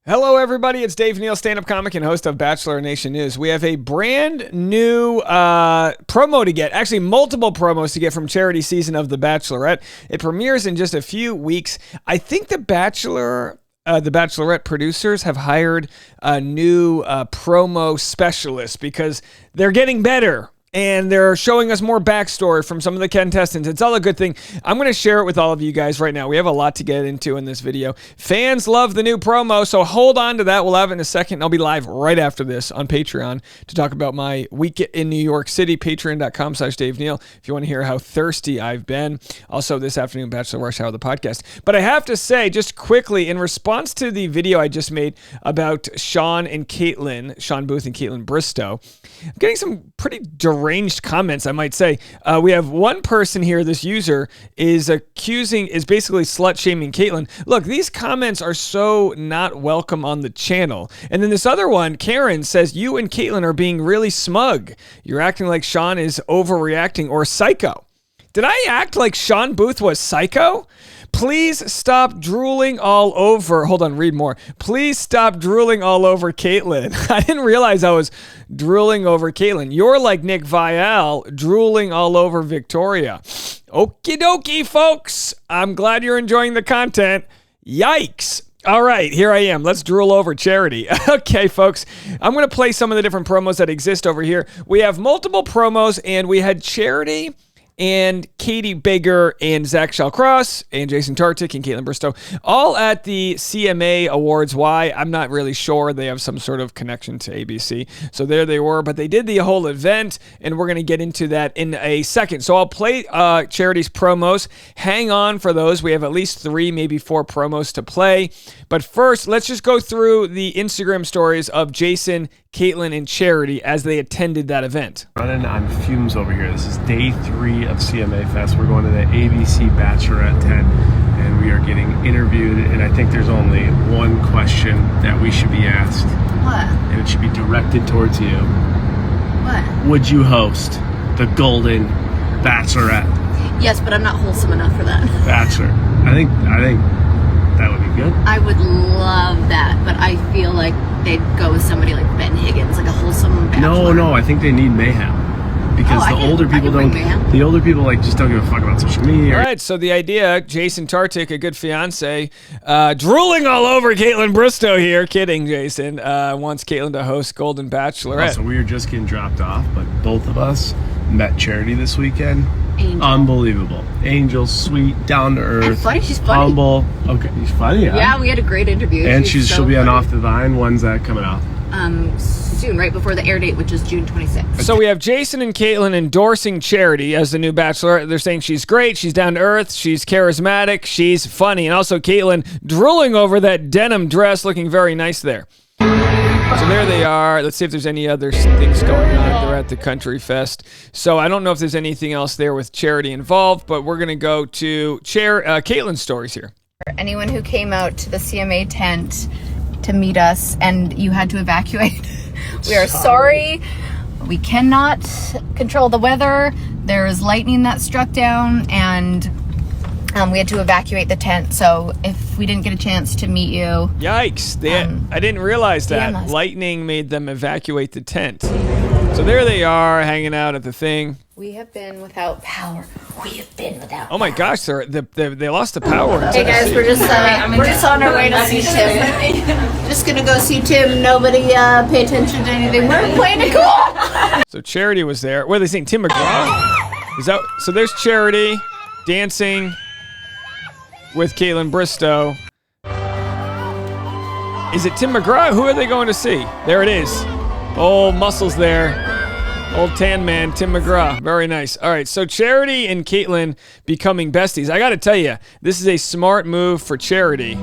Hello, everybody. It's Dave Neal, stand-up comic and host of Bachelor Nation News. We have a brand new promo to get, actually multiple promos to get from charity season of The Bachelorette. It premieres in just a few weeks. I think the Bachelorette producers have hired a new promo specialist because they're getting better. And they're showing us more backstory from some of the contestants. It's all a good thing. I'm going to share it with all of you guys right now. We have a lot to get into in this video. Fans love the new promo, so hold on to that. We'll have it in a second. I'll be live right after this on Patreon to talk about my week in New York City. Patreon.com/Dave Neal if you want to hear how thirsty I've been. Also, this afternoon, Bachelor Rush Hour, the podcast. But I have to say, just quickly, in response to the video I just made about Sean Booth and Caitlin Bristow, I'm getting some pretty deranged comments, I might say. We have one person here, this user, is basically slut-shaming Caitlin. Look, these comments are so not welcome on the channel. And then this other one, Karen, says, you and Caitlin are being really smug. You're acting like Sean is overreacting or psycho. Did I act like Sean Booth was psycho? Please stop drooling all over. Hold on, read more. Please stop drooling all over Caitlin. I didn't realize I was drooling over Caitlin. You're like Nick Vial, drooling all over Victoria. Okie dokie, folks. I'm glad you're enjoying the content. Yikes. All right, here I am. Let's drool over Charity. Okay, folks, I'm going to play some of the different promos that exist over here. We have multiple promos, and we had Charity and Katie Baker and Zach Shallcross and Jason Tartick and Caitlin Bristow, all at the CMA Awards. Why? I'm not really sure. They have some sort of connection to ABC. So there they were, but they did the whole event, and we're going to get into that in a second. So I'll play Charity's promos. Hang on for those. We have at least 3, maybe 4 promos to play. But first, let's just go through the Instagram stories of Jason, Caitlin, and Charity as they attended that event. Running on fumes over here. This is day 3 of CMA Fest. We're going to the ABC Bachelorette tent, and we are getting interviewed, and I think there's only one question that we should be asked. What? And it should be directed towards you. What? Would you host the Golden Bachelorette? Yes, but I'm not wholesome enough for that. Bachelor. I think that would be good. I would love that, but I feel like they'd go with somebody like Ben Higgins, like a wholesome bachelor. No, I think they need mayhem. Because the older people like just don't give a fuck about social media. All right, so the idea, Jason Tartick, a good fiance, drooling all over Caitlin Bristow here. Kidding, Jason. Wants Caitlin to host Golden Bachelorette. So we were just getting dropped off, but both of us met Charity this weekend. Angel. Unbelievable. Angel, sweet, down to earth. And funny, she's funny. Humble. Okay, she's funny, yeah. Yeah, we had a great interview. And she'll be on Off the Vine. When's that coming out? Soon, right before the air date, which is June 26th. So we have Jason and Caitlin endorsing Charity as the new Bachelor. They're saying she's great, she's down to earth, she's charismatic, she's funny. And also Caitlin drooling over that denim dress, looking very nice there. So there they are. Let's see if there's any other things going on. They're at the Country Fest. So I don't know if there's anything else there with Charity involved, but we're going to go to Caitlin's stories here. Anyone who came out to the CMA tent to meet us and you had to evacuate, we are sorry. We cannot control the weather. There is lightning that struck down, and we had to evacuate the tent. So if we didn't get a chance to meet you... Yikes. I didn't realize that. Lightning made them evacuate the tent. So there they are, hanging out at the thing. We have been without power. We have been without Oh my gosh, they lost the power. Hey guys, we're just on our way to see Tim. Just gonna go see Tim. Nobody pay attention to anything. We're playing it cool. So Charity was there. What are they saying? Tim McGraw? So there's Charity dancing with Caitlin Bristow. Is it Tim McGraw? Who are they going to see? There it is. Old muscles there. Old tan man, Tim McGraw. Very nice. All right, so Charity and Caitlin becoming besties. I got to tell you, this is a smart move for Charity.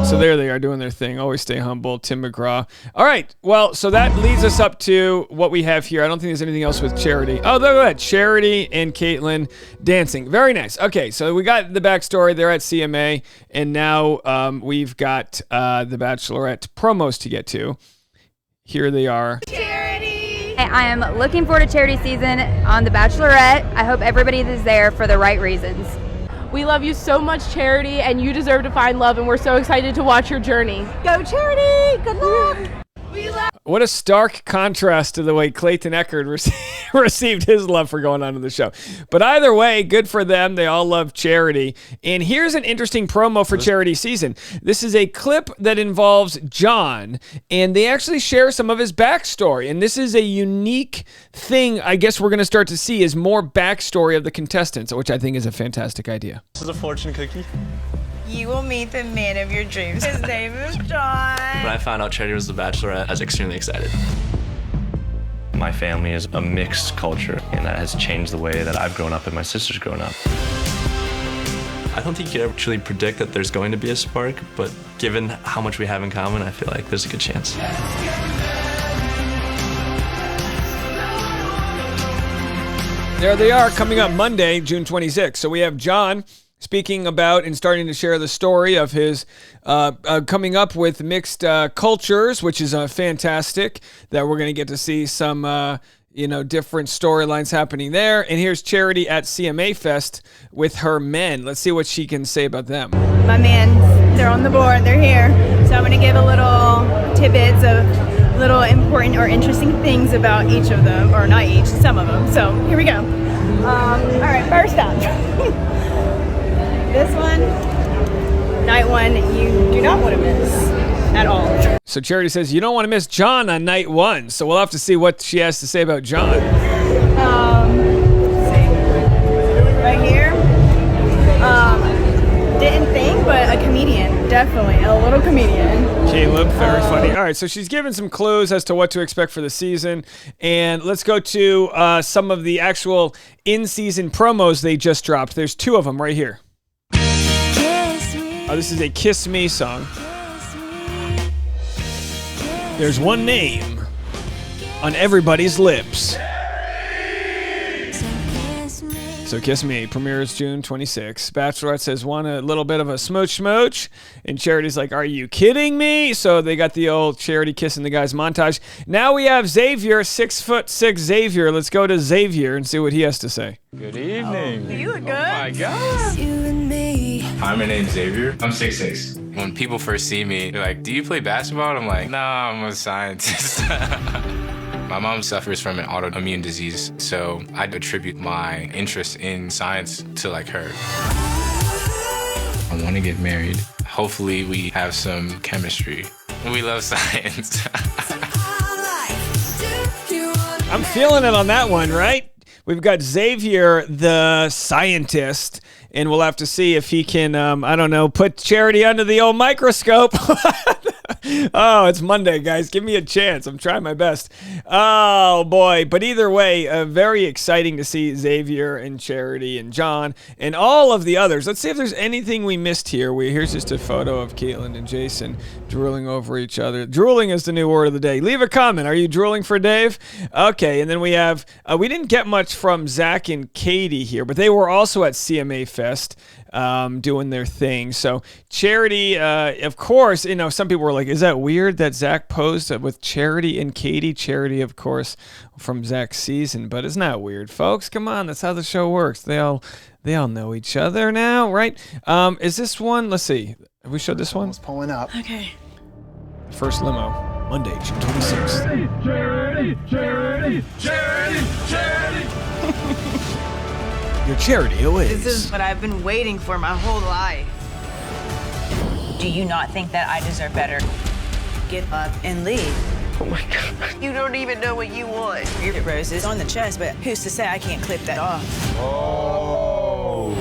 So there they are doing their thing. Always stay humble, Tim McGraw. All right, well, so that leads us up to what we have here. I don't think there's anything else with Charity. Oh, look at that. Charity and Caitlin dancing. Very nice. Okay, so we got the backstory. They're at CMA, and now we've got the Bachelorette promos to get to. Here they are. Charity! I am looking forward to charity season on The Bachelorette. I hope everybody is there for the right reasons. We love you so much, Charity, and you deserve to find love, and we're so excited to watch your journey. Go, Charity! Good luck! What a stark contrast to the way Clayton Eckerd received his love for going on to the show. But either way, good for them. They all love Charity. And here's an interesting promo for Charity season. This is a clip that involves John, and they actually share some of his backstory. And this is a unique thing I guess we're going to start to see is more backstory of the contestants, which I think is a fantastic idea. This is a fortune cookie. You will meet the man of your dreams. His name is John. When I found out Charity was the Bachelorette, I was extremely excited. My family is a mixed culture, and that has changed the way that I've grown up and my sister's grown up. I don't think you could ever truly predict that there's going to be a spark, but given how much we have in common, I feel like there's a good chance. There they are, coming up Monday, June 26th. So we have John speaking about and starting to share the story of his coming up with mixed cultures, which is fantastic that we're going to get to see some different storylines happening there. And here's Charity at CMA Fest with her men. Let's see what she can say about them. My man, they're on the board, they're here. So I'm going to give a little tidbits of little important or interesting things about each of them, or not each, some of them. So here we go. All right, first up. This one, night one, you do not want to miss at all. So Charity says you don't want to miss John on night one. So we'll have to see what she has to say about John. Let's see. Right here. Didn't think, but a comedian, definitely. A little comedian. Caleb, very funny. All right, so she's given some clues as to what to expect for the season. And let's go to some of the actual in-season promos they just dropped. There's two of them right here. Oh, this is a Kiss Me song. There's one name on everybody's lips. So Kiss Me premieres June 26th. Bachelorette says, want a little bit of a smooch. And Charity's like, are you kidding me? So they got the old Charity kissing the guys montage. Now we have Xavier, 6'6" Xavier. Let's go to Xavier and see what he has to say. Good evening. You look good. Oh my God. Hi, my name's Xavier. I'm 6'6". When people first see me, they're like, do you play basketball? I'm like, nah, I'm a scientist. My mom suffers from an autoimmune disease, so I attribute my interest in science to like her. I want to get married. Hopefully we have some chemistry. We love science. I'm feeling it on that one, right? We've got Xavier, the scientist, and we'll have to see if he can, put Charity under the old microscope. Oh, it's Monday, guys. Give me a chance. I'm trying my best. Oh, boy. But either way, very exciting to see Xavier and Charity and John and all of the others. Let's see if there's anything we missed here. Here's just a photo of Caitlin and Jason drooling over each other. Drooling is the new word of the day. Leave a comment. Are you drooling for Dave? Okay, and then we have, we didn't get much from Zach and Katie here, but they were also at CMA Fest doing their thing. So Charity, of course, some people were like, is that weird that Zach posed with Charity and Katie? Charity, of course, from Zach's season, but it's not weird, folks. Come on, that's how the show works. They all know each other now, right? Is this one? Let's see. Have we showed this one? It's pulling up. Okay. First limo, Monday, June 26th. Charity. Your charity awaits. This is what I've been waiting for my whole life. Do you not think that I deserve better? Get up and leave. Oh my God. You don't even know what you want. Your roses on the chest, but who's to say I can't clip that off? Oh.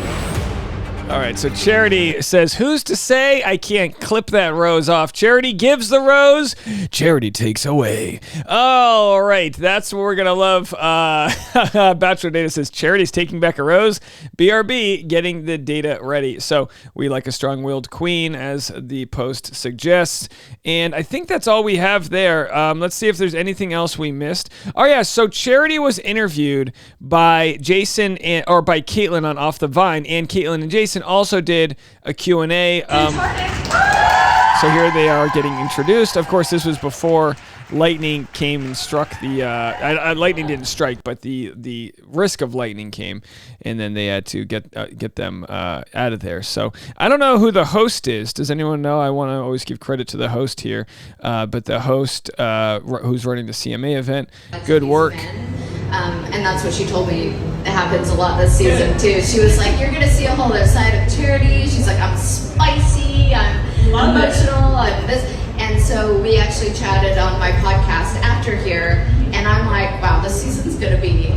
All right, so Charity says, who's to say I can't clip that rose off? Charity gives the rose, Charity takes away. All right, that's what we're going to love. Bachelor Data says, Charity's taking back a rose. BRB, getting the data ready. So we like a strong-willed queen, as the post suggests. And I think that's all we have there. Let's see if there's anything else we missed. Oh, yeah, so Charity was interviewed by Jason or by Caitlin on Off the Vine, and Caitlin and Jason also did a Q&A. So here they are getting introduced. Of course, this was before lightning came and struck the lightning didn't strike, but the risk of lightning came, and then they had to get them out of there. So I don't know who the host is. Does anyone know? I want to always give credit to the host here, but the host who's running the CMA event, good work. And that's what she told me. It happens a lot this season too. She was like, "You're gonna see a whole other side of Charity." She's like, "I'm spicy. I'm emotional. I'm this." And so we actually chatted on my podcast after here, and I'm like, "Wow, this season's gonna be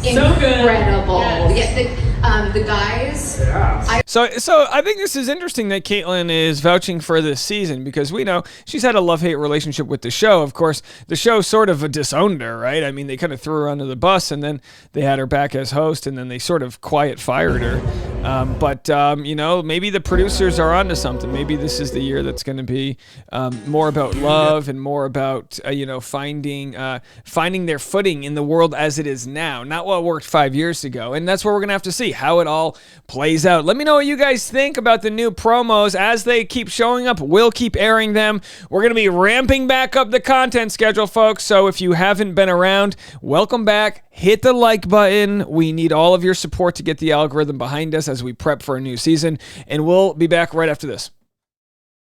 incredible." Yeah, the guys. Yeah. So I think this is interesting that Caitlin is vouching for this season, because we know she's had a love-hate relationship with the show. Of course, the show sort of disowned her, right? I mean, they kind of threw her under the bus, and then they had her back as host, and then they sort of quiet fired her. But maybe the producers are onto something. Maybe this is the year that's going to be more about love and more about finding their footing in the world as it is now, not what worked 5 years ago. And that's what we're going to have to see, how it all plays out. Let me know what you guys think about the new promos as they keep showing up. We'll keep airing them. We're going to be ramping back up the content schedule, folks. So if you haven't been around, welcome back. Hit the like button. We need all of your support to get the algorithm behind us as we prep for a new season. And we'll be back right after this.